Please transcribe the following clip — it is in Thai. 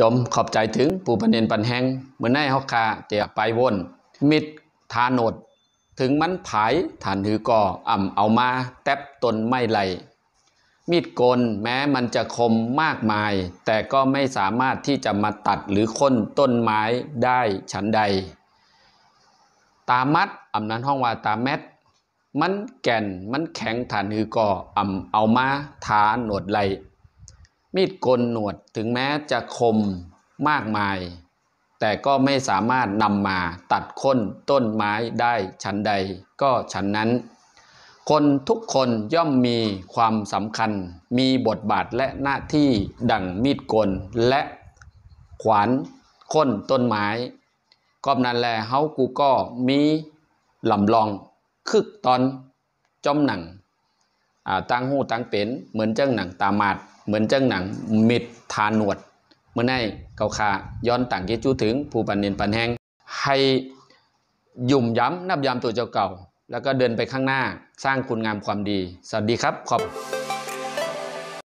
จมขอบใจถึงผู้ปันเนนปันแหงเหมือนในฮอกคาเตียไปวนมิดทานดถึงมันผายฐานหือก่อเอามาแทบตนไม่ไหลมีดกลแม้มันจะคมมากมายแต่ก็ไม่สามารถที่จะมาตัดหรือค้นต้นไม้ได้ฉันใดตามัดนั้นห้องว่าตาแมดมันแก่นมันแข็งฐานหือก่อเอามาทาหนวดไหลมีดกลหนวดถึงแม้จะคมมากมายแต่ก็ไม่สามารถนำมาตัดค้นต้นไม้ได้ฉันใดก็ฉันนั้นคนทุกคนย่อมมีความสำคัญมีบทบาทและหน้าที่ดั่งมีดกลและขวานค้นต้นไม้ก็นั่นแหละเฮากูก็มีลำลองคึกตอนจอมหนังตั้งหูตั้งเป็นเหมือนเจ้าหนังตามาดเหมือนเจ้าหนังมิดทานหนวดเมื่อในเกาคาย้อนต่างเกจูถึงผู้ปันเนนปันแหงให้ยุ่มย้ำนับย้ำตัวเจ้าเก่าแล้วก็เดินไปข้างหน้าสร้างคุณงามความดีสวัสดีครับขอบ